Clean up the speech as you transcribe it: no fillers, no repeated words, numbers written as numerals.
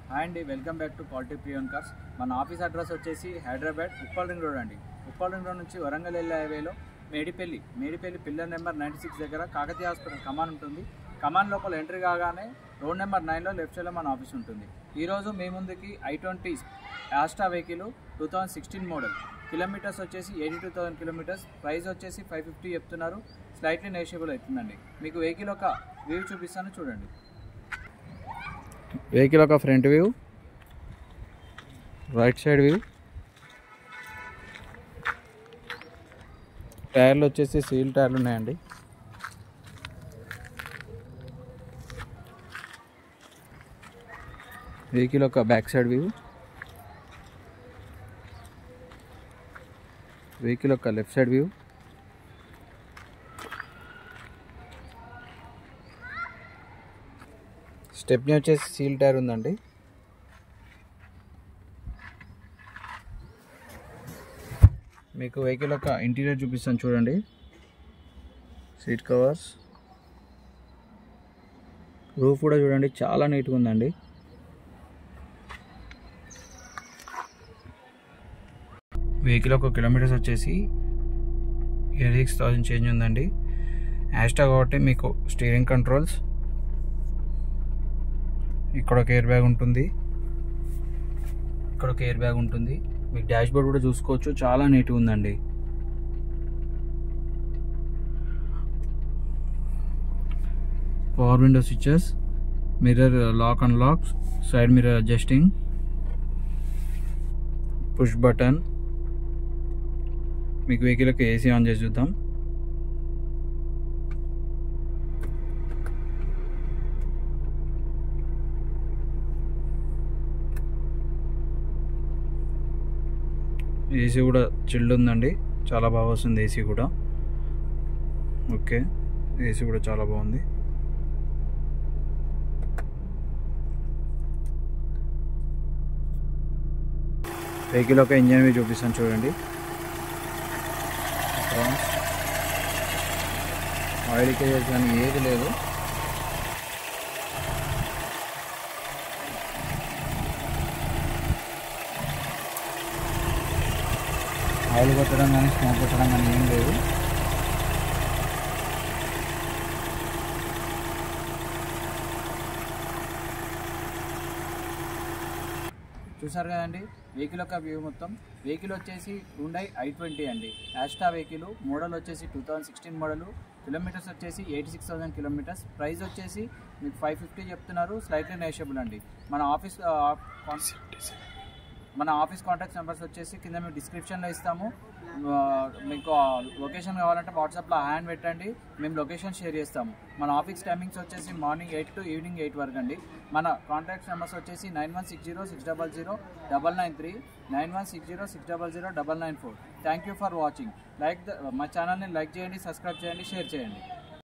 Hi అండి, welcome back to quality pre-owned cars. మన office address వచ్చేసి హైదరాబాద్ ఉప్పల్ రింగ్ రోడ్ అండి. ఉప్పల్ రింగ్ రోడ్ నుంచి వరంగల్ వెళ్ళే హైవేలో మేడిపల్లి పిల్లర్ నెంబర్ 96 దగ్గర కాకతీయ హాస్పిటల్ కమాన్ ఉంటుంది. కమాన్ లోపల ఎంట్రీ కాగానే రోడ్ నెంబర్ 9లో లెఫ్ట్ సైడ్లో మన ఆఫీస్ ఉంటుంది. ఈరోజు మీ ముందుకి i20 యాస్ట్రా వెహికల్ 2016 మోడల్, కిలోమీటర్స్ వచ్చేసి 82,000 కిలోమీటర్స్, ప్రైస్ వచ్చేసి 550 చెప్తున్నారు. స్లైట్లీ నెగోషియబుల్ అవుతుందండి. మీకు వెహికల్ ఒక వ్యూ చూపిస్తాను, చూడండి. వెహికల్ ఒక front view, right side view, టైర్లు వచ్చేసి సీల్ టైర్లు ఉన్నాయండి. వెహికల్ ఒక బ్యాక్ సైడ్ వ్యూ, వెహికల్ ఒక లెఫ్ట్ సైడ్ వ్యూ, స్టెప్నీ వచ్చేసి సీల్ టైర్ ఉందండి. మీకు వెహికల్ ఒక ఇంటీరియర్ చూపిస్తాను, చూడండి. సీట్ కవర్స్, రూఫ్ కూడా చూడండి, చాలా నీట్గా ఉందండి. వెహికల్ ఒక కిలోమీటర్స్ వచ్చేసి 86,000 చేంజ్ ఉందండి. యాస్ట్రా కాబట్టి మీకు స్టీరింగ్ కంట్రోల్స్, ఇక్కడ ఒక ఎయిర్ బ్యాగ్ ఉంటుంది, ఇక్కడ ఒక ఎయిర్ బ్యాగ్ ఉంటుంది. మీకు డాష్ బోర్డ్ కూడా చూసుకోవచ్చు, చాలా నీట్గా ఉందండి. Power window switches, mirror lock and lock, side mirror adjusting, push button. మీకు వెహికల్కి ఏసీ ఆన్ చేసి చూద్దాం. ఏసీ కూడా చిల్డ్ ఉందండి, చాలా బాగా వస్తుంది ఏసీ కూడా. ఓకే, ఏసీ కూడా చాలా బాగుంది. వెహికల్ ఒక ఇంజన్ వ్యూ చూపిస్తాను, చూడండి. ఆయిల్ లీకేజ్ కానీ ఏది లేదు. ఆయిల్ కొట్టడం కానీ స్మోక్ కొట్టడం కానీ ఏం లేదు. చూసారు కదండి వెహికల్ యొక్క వ్యూ మొత్తం. వెహికల్ వచ్చేసి హ్యుండై i20 అండి. యాస్ట్రా వెహికల్, మోడల్ వచ్చేసి 2016 మోడల్, కిలోమీటర్స్ వచ్చేసి 86,000 కిలోమీటర్స్, ప్రైస్ వచ్చేసి మీకు 550 చెప్తున్నారు. స్లైట్లీ నెగోషియబుల్ అండి. మన ఆఫీస్ కాంటాక్ట్ నెంబర్స్ వచ్చేసి కింద మేము డిస్క్రిప్షన్లో ఇస్తాము. మీకు లొకేషన్ కావాలంటే వాట్సాప్లో హ్యాండ్ పెట్టండి, మేము లొకేషన్ షేర్ చేస్తాము. మన ఆఫీస్ టైమింగ్స్ వచ్చేసి మార్నింగ్ 8 to ఈవినింగ్ 8 వరకు అండి. మన కాంటాక్ట్ నెంబర్స్ వచ్చేసి 9160600993, 9160600994. Thank you for watching. మా ఛానల్ని లైక్ చేయండి, సబ్స్క్రైబ్ చేయండి, షేర్ చేయండి.